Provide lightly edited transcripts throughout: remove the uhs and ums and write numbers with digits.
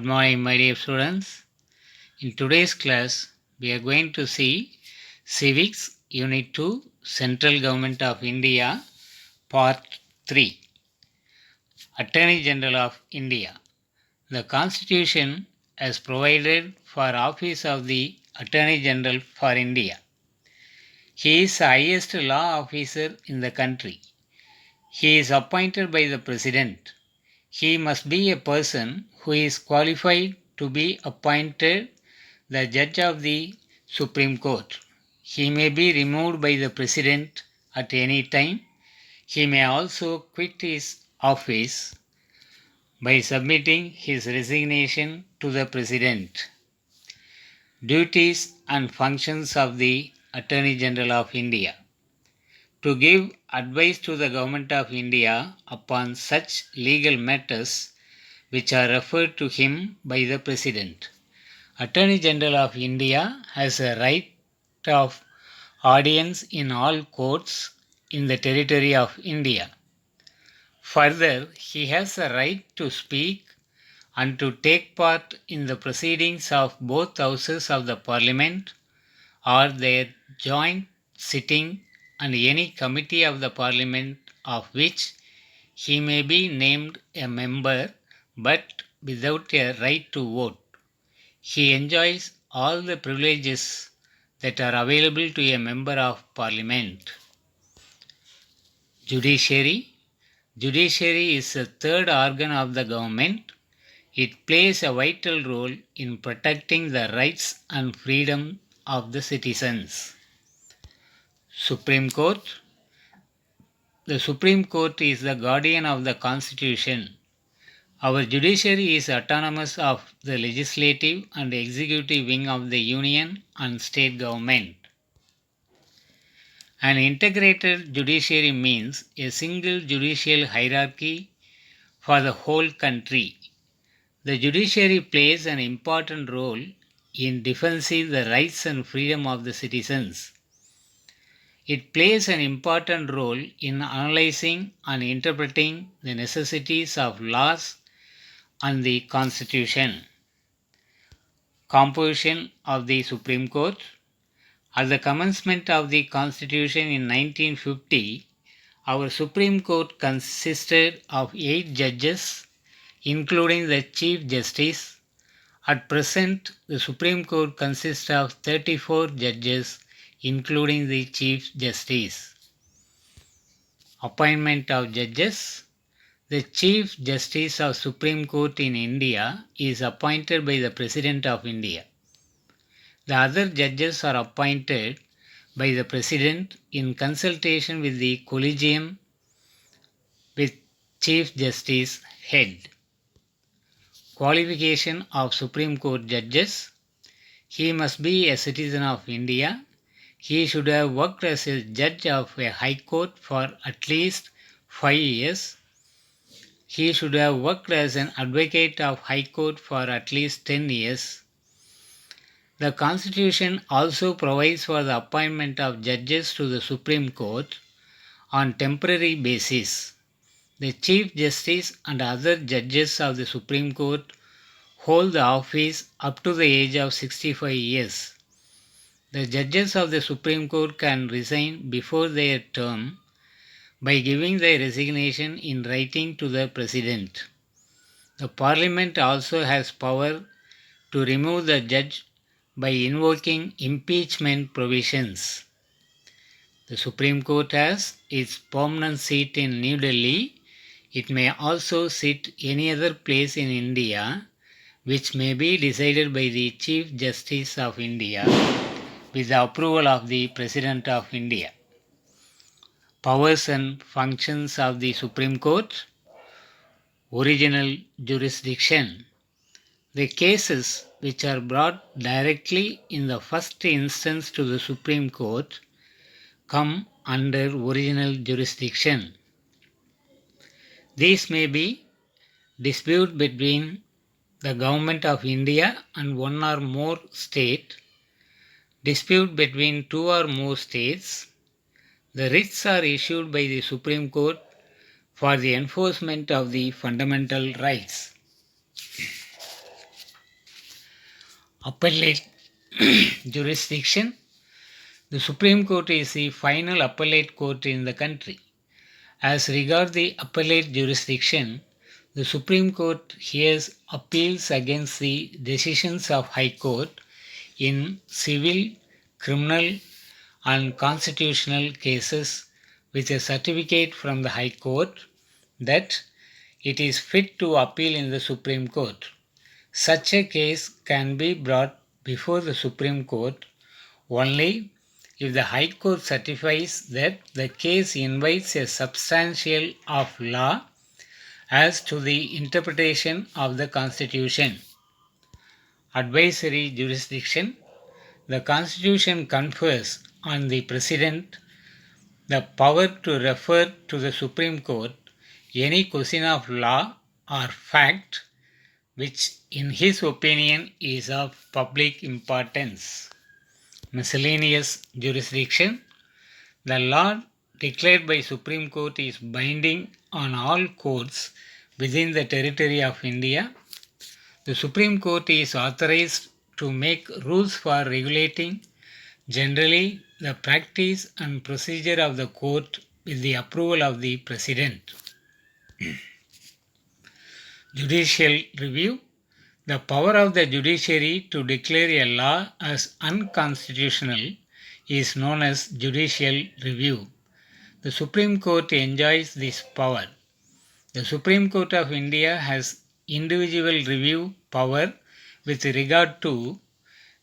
morning, my dear students. In today's class, we are going to see Civics Unit 2, Central Government of India, Part 3. Attorney General of India. The Constitution has provided for office of the Attorney General for India. He is the highest law officer in the country. He is appointed by the President. He must be a person who is qualified to be appointed the judge of the Supreme Court. He may be removed by the President at any time. He may also quit his office by submitting his resignation to the President. Duties and functions of the Attorney General of India. To give advice to the Government of India upon such legal matters which are referred to him by the President. Attorney General of India has a right of audience in all courts in the territory of India. Further, he has a right to speak and to take part in the proceedings of both houses of the Parliament or their joint sitting and any committee of the Parliament of which he may be named a member but without a right to vote. He enjoys all the privileges that are available to a member of Parliament. Judiciary. Judiciary is the third organ of the government. It plays a vital role in protecting the rights and freedom of the citizens. Supreme Court. The Supreme Court is the guardian of the Constitution. Our judiciary is autonomous of the legislative and executive wing of the union and state government. An integrated judiciary means a single judicial hierarchy for the whole country. The judiciary plays an important role in defending the rights and freedom of the citizens. It plays an important role in analyzing and interpreting the necessities of laws and the Constitution. Composition of the Supreme Court. At the commencement of the Constitution in 1950, our Supreme Court consisted of 8 judges, including the Chief Justice. At present, the Supreme Court consists of 34 judges, including the Chief Justice. Appointment of judges. The Chief Justice of Supreme Court in India is appointed by the President of India. The other judges are appointed by the President in consultation with the Collegium with Chief Justice head. Qualification of Supreme Court judges. He must be a citizen of India. He should have worked as a judge of a high court for at least 5 years. He should have worked as an advocate of high court for at least 10 years. The Constitution also provides for the appointment of judges to the Supreme Court on temporary basis. The Chief Justice and other judges of the Supreme Court hold the office up to the age of 65 years. The judges of the Supreme Court can resign before their term by giving their resignation in writing to the President. The Parliament also has power to remove the judge by invoking impeachment provisions. The Supreme Court has its permanent seat in New Delhi. It may also sit any other place in India, which may be decided by the Chief Justice of India with the approval of the President of India. Powers and functions of the Supreme Court. Original jurisdiction. The cases which are brought directly in the first instance to the Supreme Court come under original jurisdiction. These may be dispute between the Government of India and one or more state, dispute between 2 or more states. The writs are issued by the Supreme Court for the enforcement of the fundamental rights. Appellate jurisdiction. The Supreme Court is the final appellate court in the country. As regards the appellate jurisdiction, the Supreme Court hears appeals against the decisions of High Court in civil, criminal, and constitutional cases with a certificate from the High Court that it is fit to appeal in the Supreme Court. Such a case can be brought before the Supreme Court only if the High Court certifies that the case invites a substantial of law as to the interpretation of the Constitution. Advisory jurisdiction. The Constitution confers on the President the power to refer to the Supreme Court any question of law or fact which in his opinion is of public importance. Miscellaneous jurisdiction. The law declared by Supreme Court is binding on all courts within the territory of India. The Supreme Court is authorized to make rules for regulating generally the practice and procedure of the court with the approval of the President. Judicial review. The power of the judiciary to declare a law as unconstitutional is known as judicial review. The Supreme Court enjoys this power. The Supreme Court of India has individual review power with regard to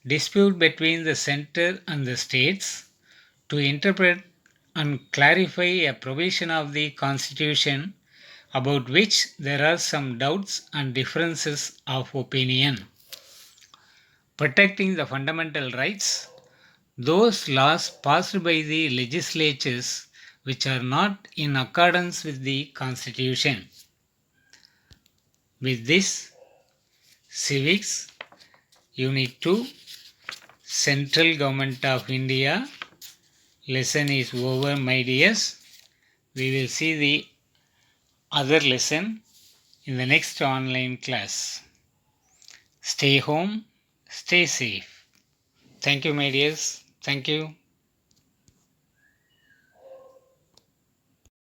dispute between the centre and the states, to interpret and clarify a provision of the Constitution about which there are some doubts and differences of opinion. Protecting the fundamental rights. Those laws passed by the legislatures which are not in accordance with the Constitution. With this, Civics Unit 2, Central Government of India lesson is over, my dears. We will see the other lesson in the next online class. Stay home, stay safe. Thank you, my dears. Thank you.